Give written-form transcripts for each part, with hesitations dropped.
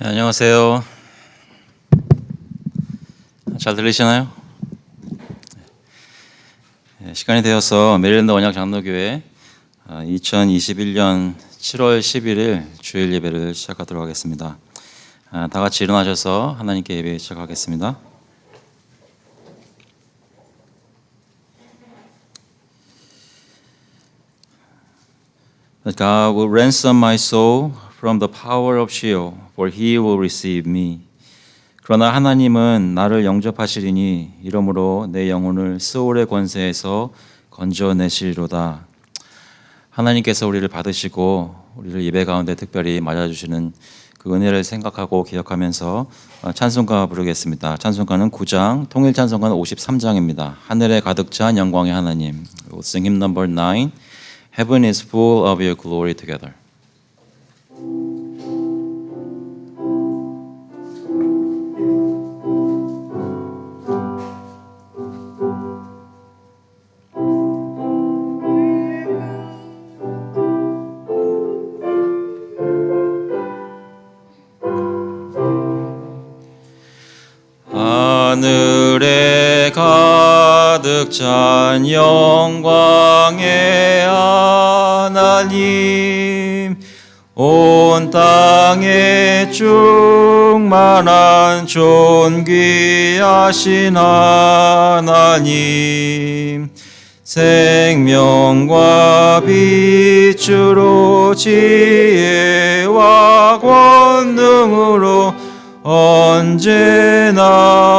네, 안녕하세요. 잘 들리시나요? 네, 시간이 되어서 메릴랜드 언약 장로교회 2021년 7월 11일 주일 예배를 시작하도록 하겠습니다. 다 같이 일어나셔서 하나님께 예배 시작하겠습니다. That God will ransom my soul from the power of Sheol, for He will receive me. 그러나 하나님은 나를 영접하시리니 이러므로 내 영혼을 스올의 권세에서 건져내시리로다. 하나님께서 우리를 받으시고 우리를 예배 가운데 특별히 맞아주시는 그 은혜를 생각하고 기억하면서 찬송가 부르겠습니다. 찬송가는 9장, 통일 찬송가는 53장입니다. 하늘에 가득 찬 영광의 하나님. We'll sing hymn number 9. Heaven is full of your glory together. 하늘에 가득 찬 영광의 하나님, 온 땅에 충만한 존귀하신 하나님, 생명과 빛으로 지혜와 권능으로 언제나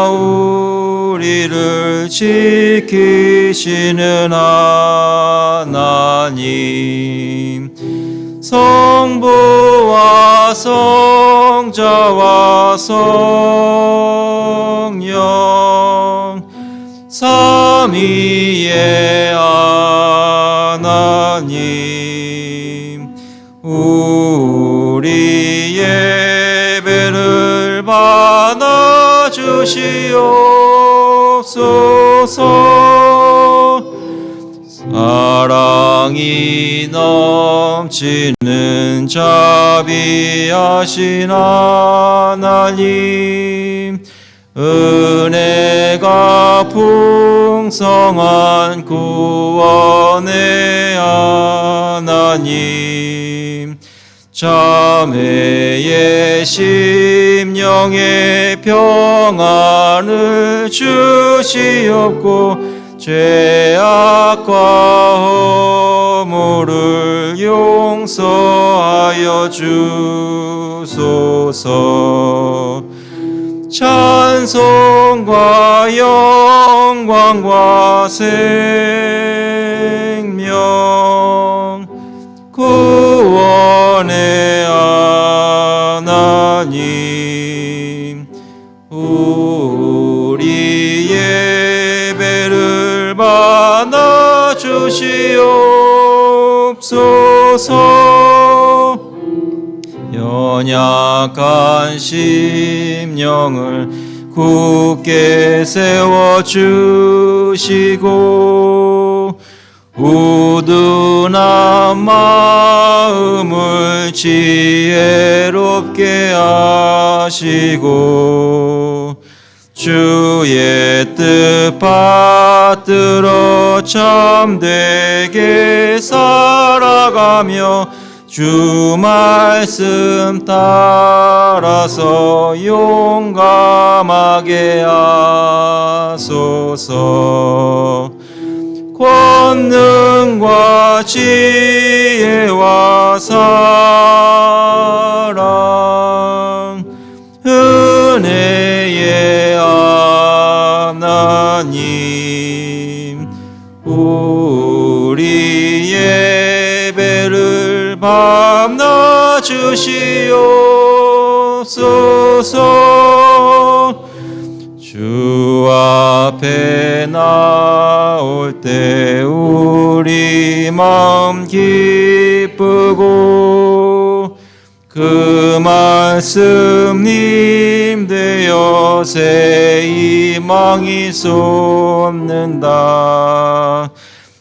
우리를 지키시는 하나님, 성부와 성자와 성령 삼위의 하나님, 우리 예배를 받아 주시옵소서. 사랑이 넘치는 자비하신 하나님, 은혜가 풍성한 구원의 하나님, 자매의 심령에 평안을 주시옵고 죄악과 허물을 용서하여 주소서. 찬송과 영광과 생명 구원의 하나님, 우리 예배를 받아 주시옵소서. 연약한 심령을 굳게 세워주시고 우둔한 마음을 지혜롭게 하시고 주의 뜻 받들어 참되게 살아가며 주 말씀 따라서 용감하게 하소서. 권능과 지혜와 사랑 은혜의 하나님, 우리 예배를 받아 주시옵소서. 주 앞에 나올 때 우리 마음 기쁘고 그 말씀 힘되어 새 희망이 솟는다.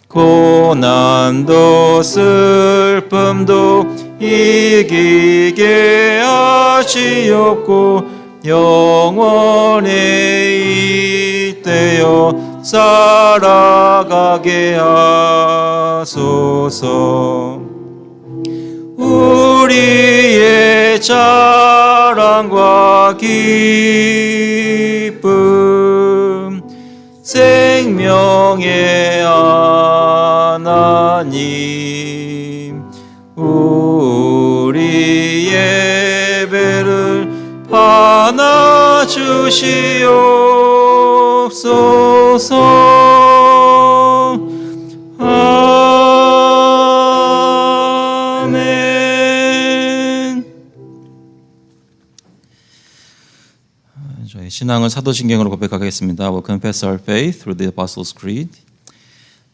고난도 슬픔도 이기게 하시옵고 영원히 잇대어 살아가게 하소서. 우리의 자랑과 기쁨 생명의 하나님, 우리 예배를 받아 주시옵소서. 아멘. 저희 신앙을 사도신경으로 고백하겠습니다. We'll confess our faith through the Apostles' Creed.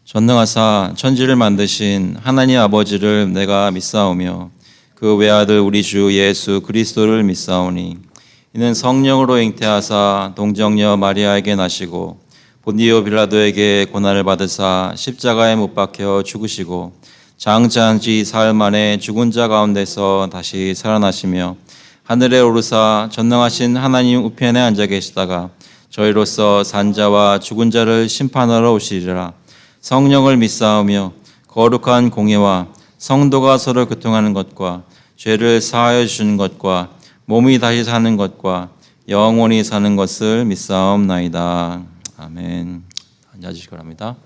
전능하사 천지를 만드신 하나님 아버지를 내가 믿사오며 그 외아들 우리 주 예수 그리스도를 믿사오니 이는 성령으로 잉태하사 동정녀 마리아에게 나시고 본디오 빌라도에게 고난을 받으사 십자가에 못 박혀 죽으시고 장차한 지 사흘 만에 죽은 자 가운데서 다시 살아나시며 하늘에 오르사 전능하신 하나님 우편에 앉아 계시다가 저희로서 산자와 죽은 자를 심판하러 오시리라. 성령을 믿사오며 거룩한 공예와 성도가 서로 교통하는 것과 죄를 사하여 주시는 것과 몸이 다시 사는 것과 영원히 사는 것을 믿사옵나이다. 아멘. 앉아주시기 바랍니다.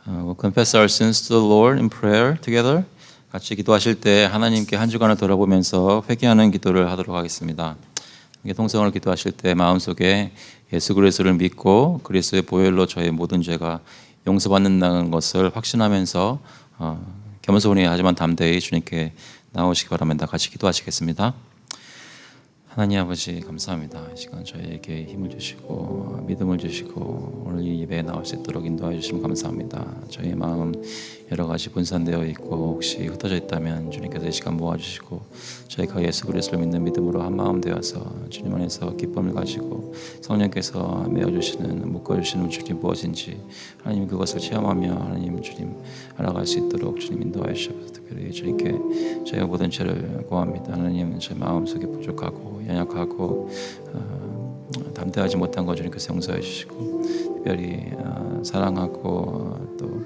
We'll confess our sins to the Lord in prayer together. 같이 기도하실 때 하나님께 한 주간을 돌아보면서 회개하는 기도를 하도록 하겠습니다. 통성을 기도하실 때 마음속에 예수 그리스도를 믿고 그리스도의 보혈로 저의 모든 죄가 용서받는다는 것을 확신하면서 겸손히 하지만 담대히 주님께 나오시기 바랍니다. 같이 기도하시겠습니다. 하나님 아버지 감사합니다. 이 시간 저희에게 힘을 주시고 믿음을 주시고 오늘 이 예배에 나올 수 있도록 인도해 주시면 감사합니다. 저희 마음 여러 가지 분산되어 있고 혹시 흩어져 있다면 주님께서 이 시간 모아주시고 저희가 예수 그리스도를 믿는 믿음으로 한 마음 되어서 주님 안에서 기쁨을 가지고 성령께서 메어주시는 묶어주시는 주님 무엇인지 하나님 그것을 체험하며 하나님 주님 알아갈 수 있도록 주님 인도하여 주셔서 특별히 주님께 저희의 모든 죄를 구합니다. 하나님 제 마음속에 부족하고 연약하고 담대하지 못한 것 주님께서 용서해 주시고 특별히 사랑하고 또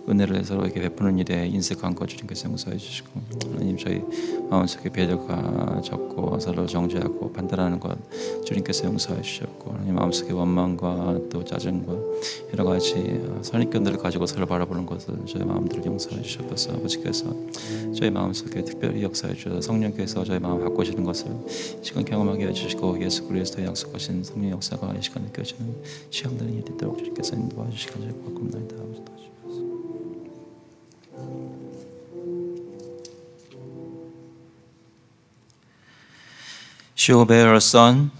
은혜를 서로에게 베푸는 일에 인색한 것 주님께서 용서해 주시고 하나님 저희 마음속에 배려가 적고 서로 정죄하고 판단하는 것 주님께서 용서해 주셨고 하나님 마음속에 원망과 또 짜증과 여러 가지 선입견들을 가지고 서로 바라보는 것을 저희 마음들을 용서해 주셔서 아버지께서 저희 마음속에 특별히 역사해 주셔서 성령께서 저희 마음 바꾸시는 것을 이 시간 경험하게 해주시고 예수 그리스도의 약속하신 성령 역사가 이 시간 느껴지는 시험되는 일이 있도록 주님께서 인도해 주시기를 바랍니다. She will bear a son,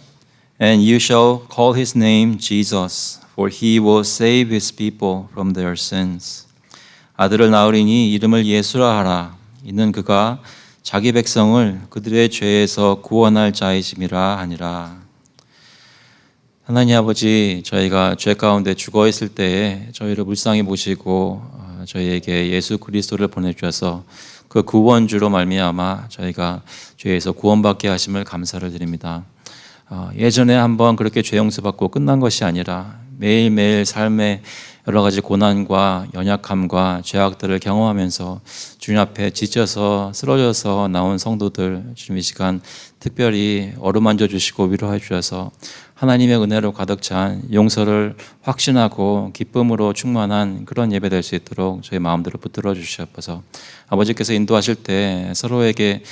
and you shall call his name Jesus, for he will save his people from their sins. 아들을 낳으리니 이름을 예수라 하라. 이는 그가 자기 백성을 그들의 죄에서 구원할 자이심이라 하니라. 하나님 아버지, 저희가 죄 가운데 죽어 있을 때에 저희를 불쌍히 보시고 저희에게 예수 그리스도를 보내주셔서 그 구원주로 말미암아 저희가 죄에서 구원받게 하심을 감사를 드립니다. 예전에 한번 그렇게 죄 용서받고 끝난 것이 아니라 매일매일 삶의 여러 가지 고난과 연약함과 죄악들을 경험하면서 주님 앞에 지쳐서 쓰러져서 나온 성도들 주님 이 시간 특별히 어루만져 주시고 위로해 주셔서 하나님의 은혜로 가득 찬 용서를 확신하고 기쁨으로 충만한 그런 예배 될 수 있도록 저희 마음대로 붙들어 주시옵소서. 아버지께서 인도하실 때 서로에게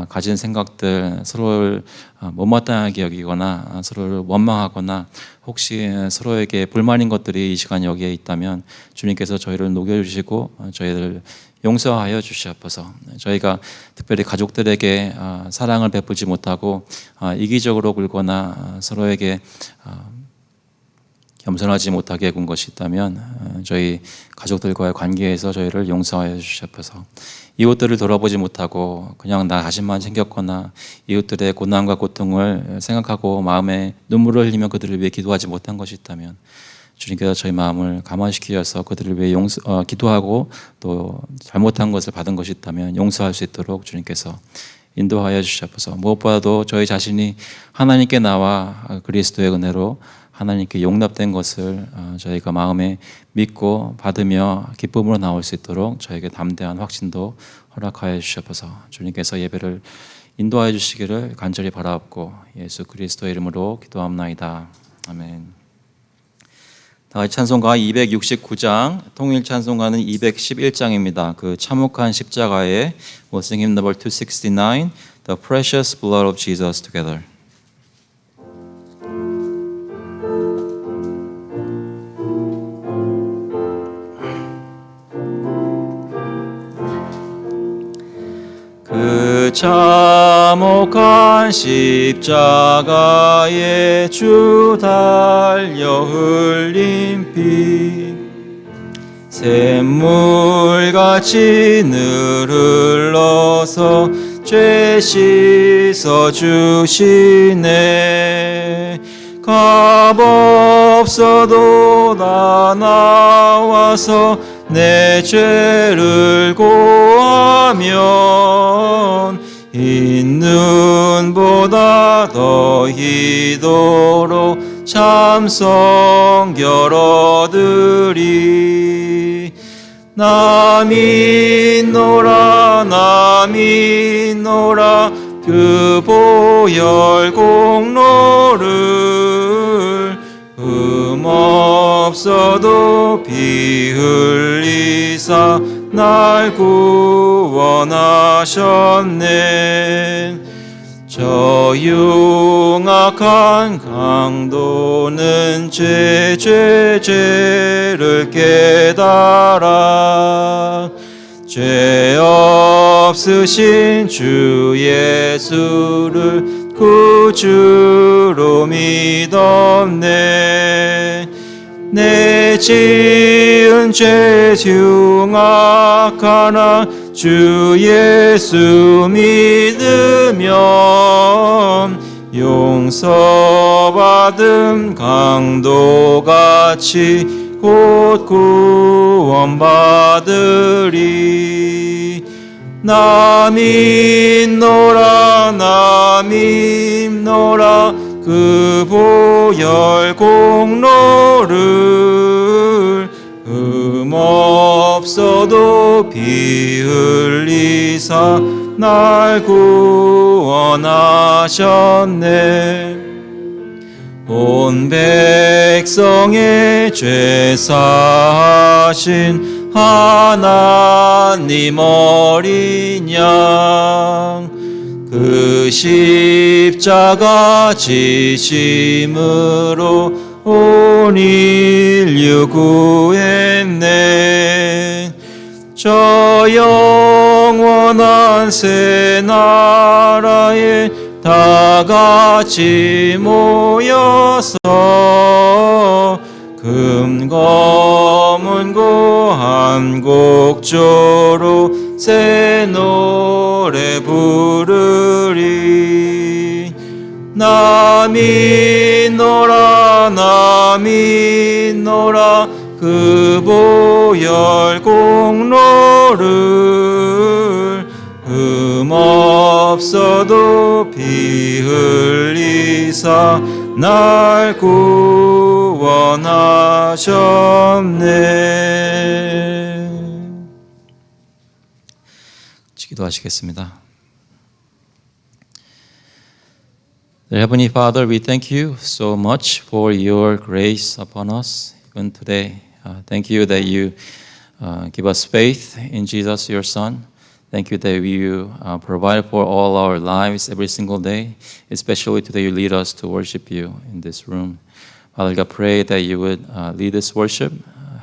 가진 생각들, 서로를 못마땅하게 여기거나 서로를 원망하거나 혹시 서로에게 불만인 것들이 이 시간 여기에 있다면 주님께서 저희를 녹여주시고 저희를 용서하여 주시옵소서. 저희가 특별히 가족들에게 사랑을 베풀지 못하고 이기적으로 굴거나 서로에게 겸손하지 못하게 군 것이 있다면 저희 가족들과의 관계에서 저희를 용서하여 주시옵소서. 이웃들을 돌아보지 못하고 그냥 나 자신만 챙겼거나 이웃들의 고난과 고통을 생각하고 마음에 눈물을 흘리며 그들을 위해 기도하지 못한 것이 있다면 주님께서 저희 마음을 감화시키셔서 그들을 위해 기도하고 또 잘못한 것을 받은 것이 있다면 용서할 수 있도록 주님께서 인도하여 주시옵소서. 무엇보다도 저희 자신이 하나님께 나와 그리스도의 은혜로 하나님께 용납된 것을 저희가 마음에 믿고 받으며 기쁨으로 나올 수 있도록 저에게 담대한 확신도 허락하여 주시옵소서. 주님께서 예배를 인도하여 주시기를 간절히 바라옵고 예수 그리스도의 이름으로 기도합나이다. 아멘. 다 같이 찬송가 269장, 통일 찬송가는 211장입니다. 그 참혹한 십자가에 We'll sing hymn number 269, The Precious Blood of Jesus together. 그 참혹한 십자가에 주 달려 흘린 피 샘물같이 늘 흘러서 죄 씻어 주시네. 값없어도 다 나와서 내 죄를 고하면 있는보다 더 희도록 참성결 얻으리. 나 믿노라 나 믿노라 그 보혈 공로를 흠없어도 피 흘리사 날 구원하셨네. 저 흉악한 강도는 죄를 깨달아 죄 없으신 주 예수를 구주로 믿었네. 내 지은 죄 흉악하나 주 예수 믿으면 용서받음 강도같이 곧 구원받으리. 나 믿노라 나 믿노라 그 보혈 공로를 흠없어도 피 흘리사 날 구원하셨네. 온 백성의 죄 사하신 하나님 어린 양 그 십자가 지심으로 온 인류 구했네. 저 영원한 새 나라에 다 같이 모여서 금검은고 한 곡조로 새 노래 부르리. 나 믿노라 나 믿노라 그 보혈 공로를 흠없어도 피 흘리사 날 구원하셨네. 기도하시겠습니다. Heavenly Father, we thank you so much for your grace upon us even today. Thank you that you give us faith in Jesus, your Son. Thank you that you provide for all our lives every single day, especially today you lead us to worship you in this room. Father God, pray that you would lead this worship,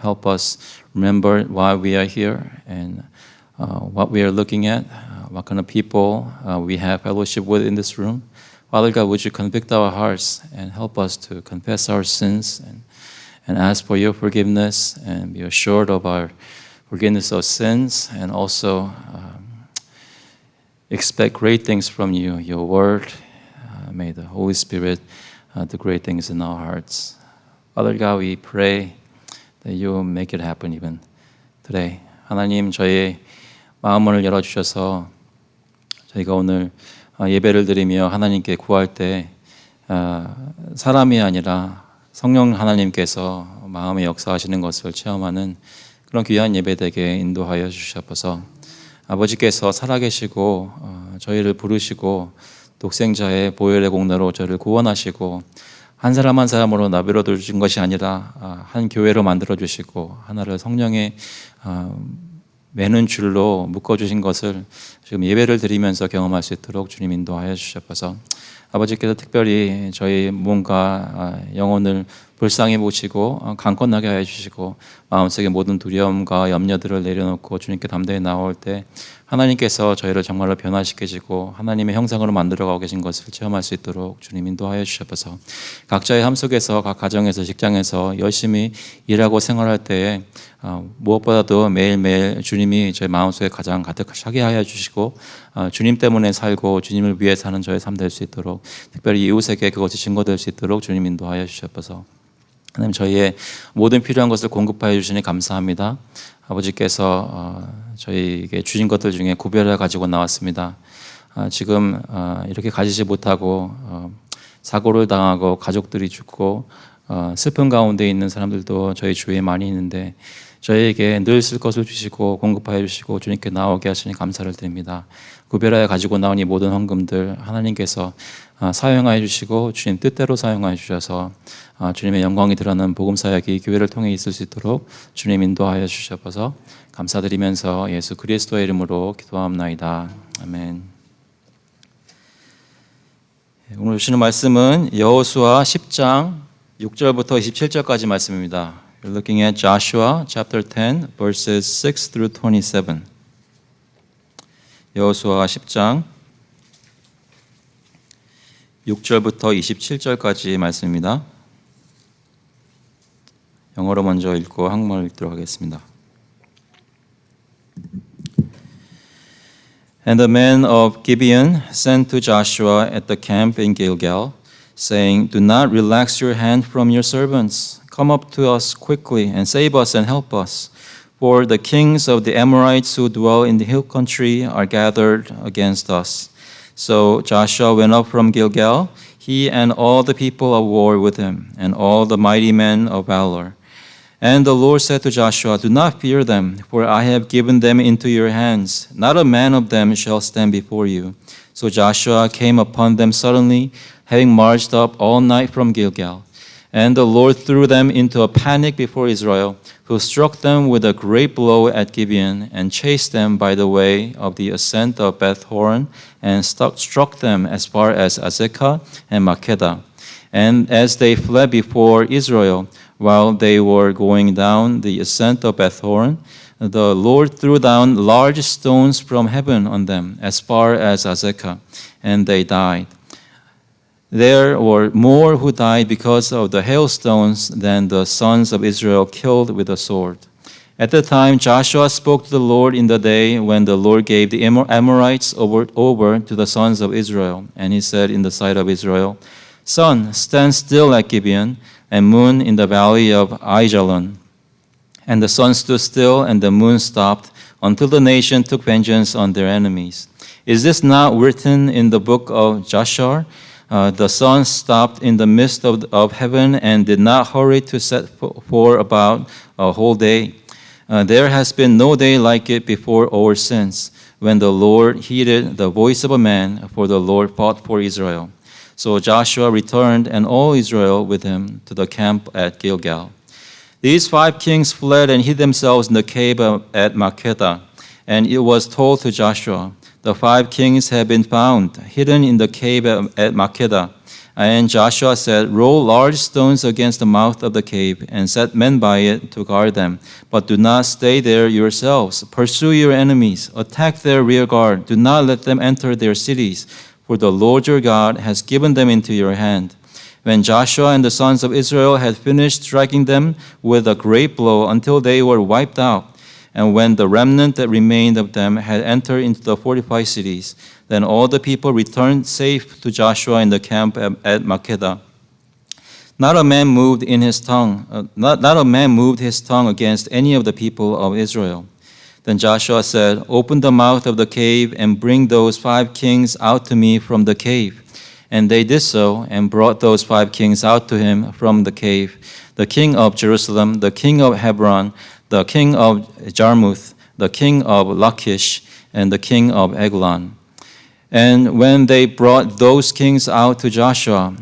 help us remember why we are here and what we are looking at, what kind of people we have fellowship with in this room. Father God, would you convict our hearts and help us to confess our sins and ask for your forgiveness and be assured of our forgiveness of sins and also expect great things from you, your word. May the Holy Spirit do great things in our hearts. Father God, we pray that you will make it happen even today. 하나님, 저희 마음을 열어주셔서 저희가 오늘 예배를 드리며 하나님께 구할 때 사람이 아니라 성령 하나님께서 마음에 역사하시는 것을 체험하는 그런 귀한 예배 되게 인도하여 주시옵소서. 아버지께서 살아계시고 저희를 부르시고 독생자의 보혈의 공로로 저희를 구원하시고 한 사람 한 사람으로 나비로 주신 것이 아니라 한 교회로 만들어 주시고 하나를 성령의 매는 줄로 묶어주신 것을 지금 예배를 드리면서 경험할 수 있도록 주님 인도하여 주시옵소서. 아버지께서 특별히 저희 몸과 영혼을 불쌍히 보시고 강건하게 하여 주시고 마음속의 모든 두려움과 염려들을 내려놓고 주님께 담대히 나올 때 하나님께서 저희를 정말로 변화시키시고 하나님의 형상으로 만들어가고 계신 것을 체험할 수 있도록 주님 인도하여 주셔서 각자의 삶 속에서 각 가정에서 직장에서 열심히 일하고 생활할 때에 무엇보다도 매일매일 주님이 저희 마음속에 가장 가득하게 하여 주시고 주님 때문에 살고 주님을 위해 사는 저의 삶 될 수 있도록 특별히 이웃에게 그것이 증거될 수 있도록 주님 인도하여 주셔서 하나님 저희의 모든 필요한 것을 공급하여 주시니 감사합니다. 아버지께서 저희에게 주신 것들 중에 구별해 가지고 나왔습니다. 지금 이렇게 가지지 못하고 사고를 당하고 가족들이 죽고 슬픈 가운데 있는 사람들도 저희 주위에 많이 있는데 저희에게 늘 쓸 것을 주시고 공급하여 주시고 주님께 나오게 하시니 감사를 드립니다. 구별하여 가지고 나온 이 모든 헌금들 하나님께서 사용하여 주시고 주님 뜻대로 사용하여 주셔서 주님의 영광이 드러나는 복음 사역이 교회를 통해 있을 수 있도록 주님 인도하여 주셔서 감사드리면서 예수 그리스도의 이름으로 기도합나이다. 아멘. 오늘 주시는 말씀은 여호수아 10장 6절부터 27절까지 말씀입니다. We're looking at Joshua chapter 10 verses 6 through 27. 여호수아 10장 6절부터 27절까지 말씀입니다. 영어로 먼저 읽고 한국말로 읽도록 하겠습니다. And the men of Gibeon sent to Joshua at the camp in Gilgal, saying, Do not relax your hand from your servants. Come up to us quickly and save us and help us. For the kings of the Amorites who dwell in the hill country are gathered against us. So Joshua went up from Gilgal, he and all the people of war with him, and all the mighty men of valor. And the Lord said to Joshua, Do not fear them, for I have given them into your hands. Not a man of them shall stand before you. So Joshua came upon them suddenly, having marched up all night from Gilgal. And the Lord threw them into a panic before Israel, who struck them with a great blow at Gibeon, and chased them by the way of the ascent of Beth Horon, and struck them as far as Azekah and Makkedah. And as they fled before Israel, while they were going down the ascent of Beth Horon, the Lord threw down large stones from heaven on them, as far as Azekah, and they died. There were more who died because of the hailstones than the sons of Israel killed with the sword. At the time, Joshua spoke to the Lord in the day when the Lord gave the Amorites over to the sons of Israel. And he said in the sight of Israel, Sun, stand still at Gibeon, and moon in the valley of Aijalon. And the sun stood still, and the moon stopped, until the nation took vengeance on their enemies. Is this not written in the book of Jashar? The sun stopped in the midst of heaven and did not hurry to set for about a whole day. There has been no day like it before or since, when the Lord heeded the voice of a man, for the Lord fought for Israel. So Joshua returned, and all Israel with him, to the camp at Gilgal. These 5 kings fled and hid themselves in the cave at Makkedah. And it was told to Joshua, The 5 kings have been found, hidden in the cave at Makkedah. And Joshua said, Roll large stones against the mouth of the cave, and set men by it to guard them. But do not stay there yourselves. Pursue your enemies. Attack their rear guard. Do not let them enter their cities, for the Lord your God has given them into your hand. When Joshua and the sons of Israel had finished striking them with a great blow until they were wiped out, and when the remnant that remained of them had entered into the fortified cities, then all the people returned safe to Joshua in the camp at Makkedah. Not a man moved his tongue against any of the people of Israel. Then Joshua said, "Open the mouth of the cave and bring those 5 kings out to me from the cave." And they did so and brought those 5 kings out to him from the cave, the king of Jerusalem, the king of Hebron, the king of Jarmuth, the king of Lachish, and the king of Eglon. And when they brought those kings out to Joshua,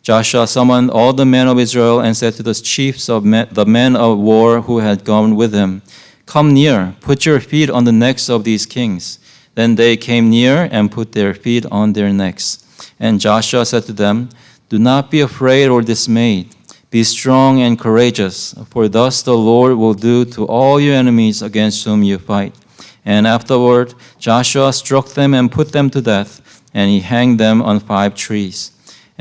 Joshua summoned all the men of Israel and said to the chiefs of the men of war who had gone with him, "Come near, put your feet on the necks of these kings." Then they came near and put their feet on their necks. And Joshua said to them, "Do not be afraid or dismayed. Be strong and courageous, for thus the Lord will do to all your enemies against whom you fight." And afterward, Joshua struck them and put them to death, and he hanged them on 5 trees.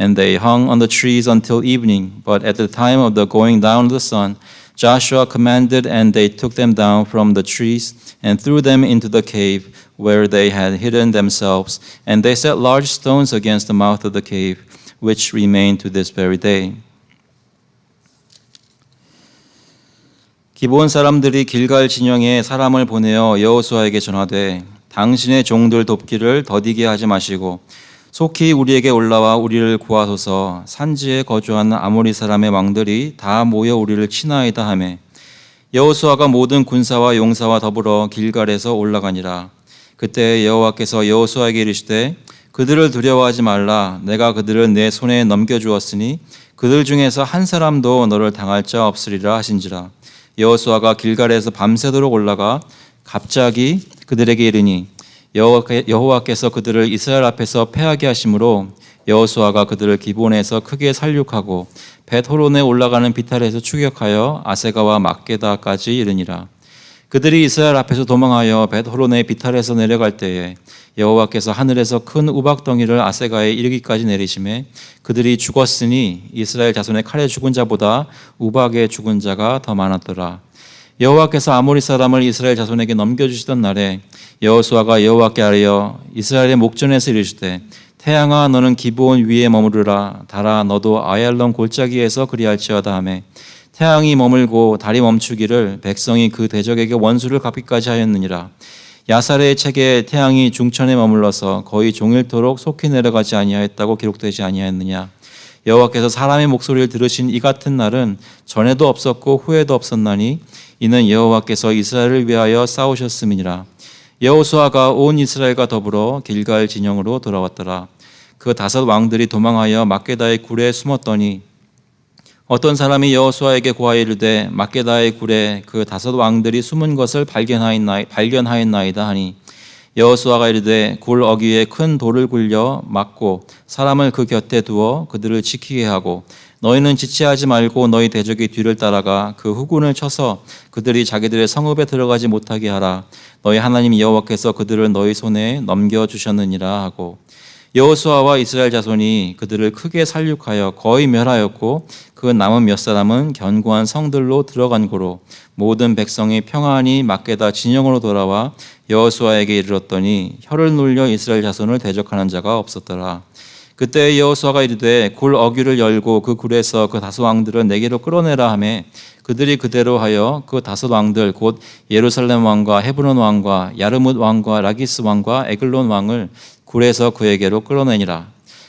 And they hung on the trees until evening, but at the time of the going down of the sun, Joshua commanded, and they took them down from the trees and threw them into the cave where they had hidden themselves. And they set large stones against the mouth of the cave, which remain to this very day. 기브온 사람들이 길갈 진영에 사람을 보내어 여호수아에게 전하되, 당신의 종들 돕기를 더디게 하지 마시고 속히 우리에게 올라와 우리를 구하소서. 산지에 거주하는 아모리 사람의 왕들이 다 모여 우리를 치나이다 하매, 여호수아가 모든 군사와 용사와 더불어 길갈에서 올라가니라. 그때 여호와께서 여호수아에게 이르시되, 그들을 두려워하지 말라. 내가 그들을 내 손에 넘겨주었으니 그들 중에서 한 사람도 너를 당할 자 없으리라 하신지라. 여호수아가 길갈에서 밤새도록 올라가 갑자기 그들에게 이르니, 여호와께서 그들을 이스라엘 앞에서 패하게 하심으로 여호수아가 그들을 기본에서 크게 살육하고 벳호론에 올라가는 비탈에서 추격하여 아세가와 막게다까지 이르니라. 그들이 이스라엘 앞에서 도망하여 벳호론의 비탈에서 내려갈 때에 여호와께서 하늘에서 큰 우박덩이를 아세가에 이르기까지 내리심에 그들이 죽었으니 이스라엘 자손의 칼에 죽은 자보다 우박에 죽은 자가 더 많았더라. 여호와께서 아모리 사람을 이스라엘 자손에게 넘겨주시던 날에 여호수아가 여호와께 아뢰어 이스라엘의 목전에서 이르시되, 태양아 너는 기브온 위에 머무르라. 달아 너도 아얄론 골짜기에서 그리할지어다 하매, 태양이 머물고 달이 멈추기를 백성이 그 대적에게 원수를 갚기까지 하였느니라. 야사레의 책에 태양이 중천에 머물러서 거의 종일토록 속히 내려가지 아니하였다고 기록되지 아니하였느냐. 여호와께서 사람의 목소리를 들으신 이 같은 날은 전에도 없었고 후에도 없었나니 이는 여호와께서 이스라엘을 위하여 싸우셨음이니라. 여호수아가 온 이스라엘과 더불어 길갈 진영으로 돌아왔더라. 그 5 왕들이 도망하여 막게다의 굴에 숨었더니 어떤 사람이 여호수아에게 고하여 이르되, 막게다의 굴에 그 5 왕들이 숨은 것을 발견하였나이다 하니, 여호수아가 이르되 굴 어귀에 큰 돌을 굴려 막고 사람을 그 곁에 두어 그들을 지키게 하고, 너희는 지체하지 말고 너희 대적의 뒤를 따라가 그 후군을 쳐서 그들이 자기들의 성읍에 들어가지 못하게 하라. 너희 하나님 여호와께서 그들을 너희 손에 넘겨주셨느니라 하고, 여호수아와 이스라엘 자손이 그들을 크게 살육하여 거의 멸하였고 그 남은 몇 사람은 견고한 성들로 들어간 고로 모든 백성이 평안히 막게다 진영으로 돌아와 여호수아에게 이르렀더니 혀를 눌려 이스라엘 자손을 대적하는 자가 없었더라. 그때 여호수아가 이르되 굴 어귀를 열고 그 굴에서 그 5 왕들을 내게로 끌어내라 하매, 그들이 그대로 하여 그 5 왕들 곧 예루살렘 왕과 헤브론 왕과 야르뭇 왕과 라기스 왕과 에글론 왕을 굴에서 그에게로 끌어내니라.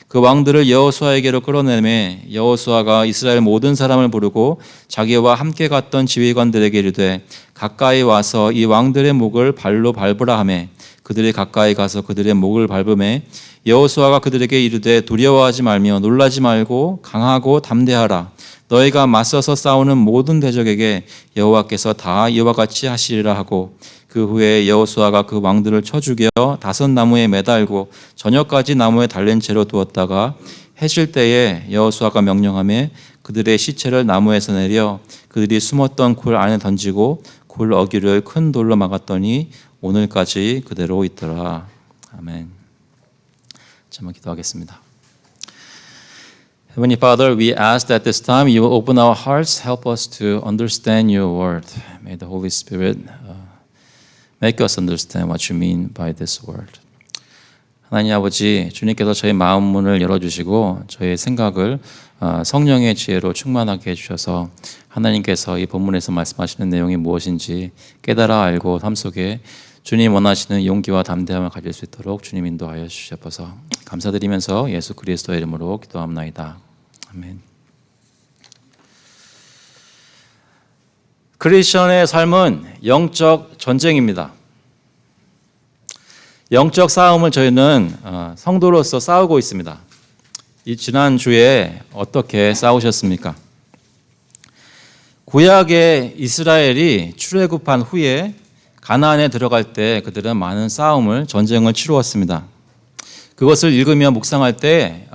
그 왕들을 여호수아에게로 끌어내매 여호수아가 이스라엘 모든 사람을 부르고 자기와 함께 갔던 지휘관들에게 이르되, 가까이 와서 이 왕들의 목을 발로 밟으라 하매, 그들이 가까이 가서 그들의 목을 밟음에 여호수아가 그들에게 이르되, 두려워하지 말며 놀라지 말고 강하고 담대하라. 너희가 맞서서 싸우는 모든 대적에게 여호와께서 다 이와 같이 하시리라 하고, 그 후에 여호수아가 그 왕들을 쳐 죽여 5 나무에 매달고 저녁까지 나무에 달린 채로 두었다가 해질 때에 여호수아가 명령하며 그들의 시체를 나무에서 내려 그들이 숨었던 굴 안에 던지고 굴 어귀를 큰 돌로 막았더니 오늘까지 그대로 있더라. 아멘. 잠깐 기도하겠습니다. Heavenly Father, we ask that this time you will open our hearts, help us to understand your word. May the Holy Spirit make us understand what you mean by this word. 하나님 아버지, 주님께서 저희 마음 문을 열어주시고 저희의 생각을 성령의 지혜로 충만하게 해주셔서 하나님께서 이 본문에서 말씀하시는 내용이 무엇인지 깨달아 알고 삶 속에 주님 원하시는 용기와 담대함을 가질 수 있도록 주님 인도하여 주시옵소서. 감사드리면서 예수 그리스도의 이름으로 기도합나이다. 아멘. 크리스천의 삶은 영적 전쟁입니다. 영적 싸움을 저희는 성도로서 싸우고 있습니다. 이 지난주에 어떻게 싸우셨습니까? 구약의 이스라엘이 출애굽한 후에 가나안에 들어갈 때 그들은 많은 전쟁을 치루었습니다. 그것을 읽으며 묵상할 때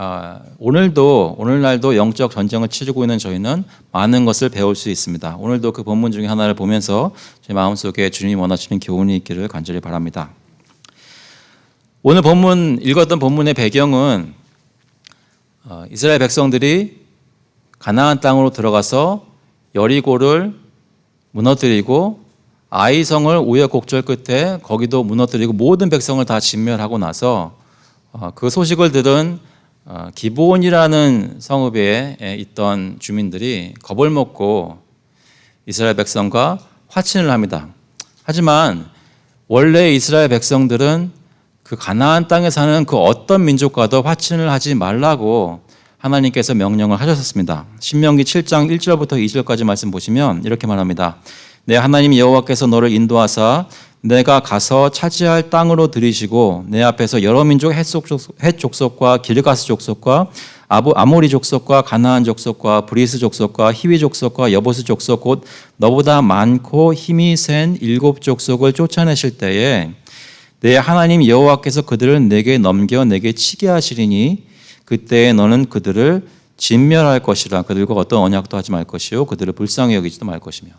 오늘날도 영적 전쟁을 치르고 있는 저희는 많은 것을 배울 수 있습니다. 오늘도 그 본문 중에 하나를 보면서 제 마음속에 주님이 원하시는 교훈이 있기를 간절히 바랍니다. 오늘 읽었던 본문의 배경은 이스라엘 백성들이 가나안 땅으로 들어가서 여리고를 무너뜨리고 아이성을 우여곡절 끝에 거기도 무너뜨리고 모든 백성을 다 진멸하고 나서 그 소식을 들은 기브온이라는 성읍에 있던 주민들이 겁을 먹고 이스라엘 백성과 화친을 합니다. 하지만 원래 이스라엘 백성들은 그 가나안 땅에 사는 그 어떤 민족과도 화친을 하지 말라고 하나님께서 명령을 하셨습니다. 신명기 7장 1절부터 2절까지 말씀 보시면 이렇게 말합니다. 내 하나님 여호와께서 너를 인도하사 내가 가서 차지할 땅으로 들이시고 내 앞에서 여러 민족 헷 족속과 기르가스 족속과 아모리 족속과 가나안 족속과 브리스 족속과 히위 족속과 여보스 족속 곧 너보다 많고 힘이 센 7 족속을 쫓아내실 때에 내 하나님 여호와께서 그들을 내게 넘겨 내게 치게 하시리니 그때에 너는 그들을 진멸할 것이라. 그들과 어떤 언약도 하지 말 것이요 그들을 불쌍히 여기지도 말 것이며.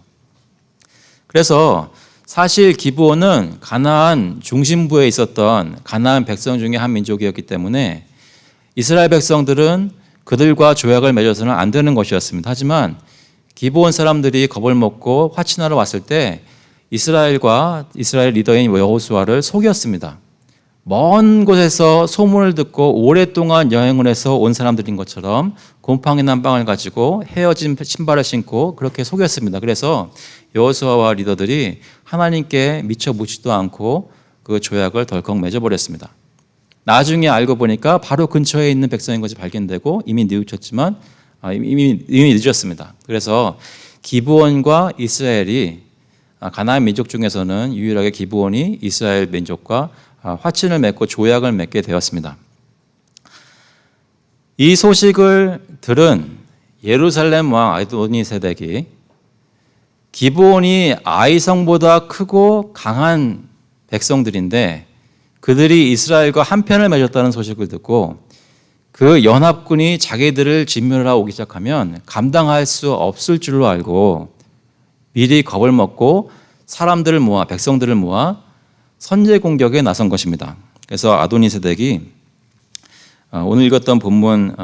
그래서 사실 기브온은 가나안 중심부에 있었던 가나안 백성 중에 한 민족이었기 때문에 이스라엘 백성들은 그들과 조약을 맺어서는 안 되는 것이었습니다. 하지만 기브온 사람들이 겁을 먹고 화친하러 왔을 때 이스라엘 리더인 여호수아를 속였습니다. 먼 곳에서 소문을 듣고 오랫동안 여행을 해서 온 사람들인 것처럼 곰팡이 난 빵을 가지고 헤어진 신발을 신고 그렇게 속였습니다. 그래서 여호수아와 리더들이 하나님께 미처 묻지도 않고 그 조약을 덜컥 맺어버렸습니다. 나중에 알고 보니까 바로 근처에 있는 백성인 것이 발견되고 이미 뉘우쳤지만 이미 늦었습니다. 그래서 기브온과 이스라엘이 가나안 민족 중에서는 유일하게 기브온이 이스라엘 민족과 화친을 맺고 조약을 맺게 되었습니다. 이 소식을 들은 예루살렘 왕 아도니세덱이 기브온이 아이성보다 크고 강한 백성들인데 그들이 이스라엘과 한편을 맺었다는 소식을 듣고 그 연합군이 자기들을 진멸하러 오기 시작하면 감당할 수 없을 줄로 알고 미리 겁을 먹고 백성들을 모아 선제 공격에 나선 것입니다. 그래서 아도니세덱이 오늘 읽었던 본문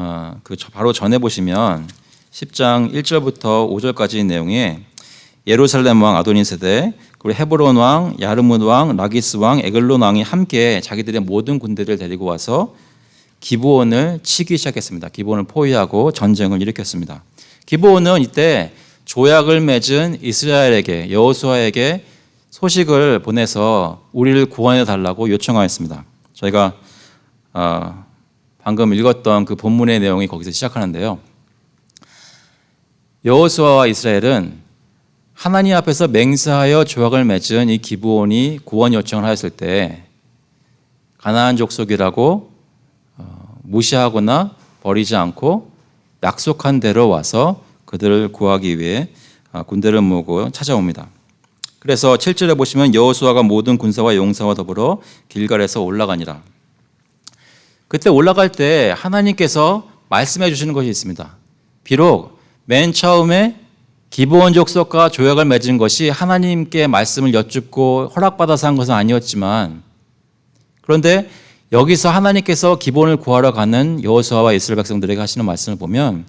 바로 전에 보시면 10장 1절부터 5절까지 내용에 예루살렘 왕 아도니세덱 그리고 헤브론 왕, 야르뭇 왕, 라기스 왕, 에글론 왕이 함께 자기들의 모든 군대를 데리고 와서 기브온을 치기 시작했습니다. 기브온을 포위하고 전쟁을 일으켰습니다. 기브온은 이때 조약을 맺은 이스라엘에게 여호수아에게 소식을 보내서 우리를 구원해 달라고 요청하였습니다. 저희가 방금 읽었던 그 본문의 내용이 거기서 시작하는데요. 여호수아와 이스라엘은 하나님 앞에서 맹세하여 조약을 맺은 이 기브온이 구원 요청을 하였을 때 가나안 족속이라고 무시하거나 버리지 않고 약속한 대로 와서 그들을 구하기 위해 군대를 모으고 찾아옵니다. 그래서 7절에 보시면 여호수아가 모든 군사와 용사와 더불어 길갈에서 올라가니라. 그때 올라갈 때 하나님께서 말씀해 주시는 것이 있습니다. 비록 맨 처음에 기브온 족속과 조약을 맺은 것이 하나님께 말씀을 여쭙고 허락받아서 한 것은 아니었지만 그런데 여기서 하나님께서 기브온을 구하러 가는 여호수아와 이스라엘 백성들에게 하시는 말씀을 보면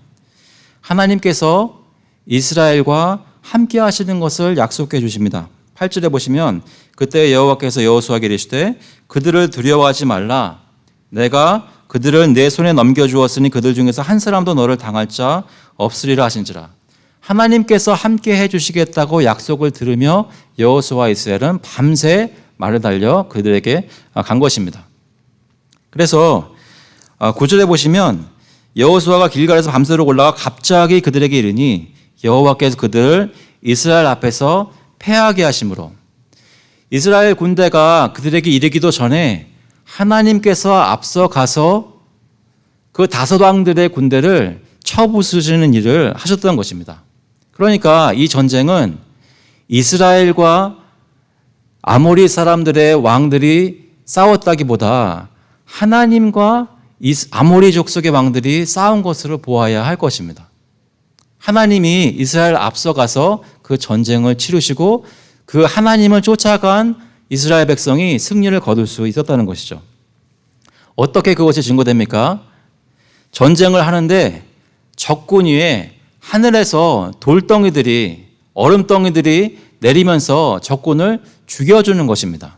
하나님께서 이스라엘과 함께 하시는 것을 약속해 주십니다. 8절에 보시면 그때 여호와께서 여호수아에게 이르시되 그들을 두려워하지 말라 내가 그들을 내 손에 넘겨주었으니 그들 중에서 한 사람도 너를 당할 자 없으리라 하신지라. 하나님께서 함께 해주시겠다고 약속을 들으며 여호수아와 이스라엘은 밤새 말을 달려 그들에게 간 것입니다. 그래서 9절에 보시면 여호수아가 길갈에서 밤새도록 올라가 갑자기 그들에게 이르니 여호와께서 그들을 이스라엘 앞에서 패하게 하심으로, 이스라엘 군대가 그들에게 이르기도 전에 하나님께서 앞서 가서 그 다섯 왕들의 군대를 쳐부수시는 일을 하셨던 것입니다. 그러니까 이 전쟁은 이스라엘과 아모리 사람들의 왕들이 싸웠다기보다 하나님과 아모리 족속의 왕들이 싸운 것으로 보아야 할 것입니다. 하나님이 이스라엘 앞서가서 그 전쟁을 치르시고 그 하나님을 쫓아간 이스라엘 백성이 승리를 거둘 수 있었다는 것이죠. 어떻게 그것이 증거됩니까? 전쟁을 하는데 적군 위에 하늘에서 돌덩이들이, 얼음덩이들이 내리면서 적군을 죽여주는 것입니다.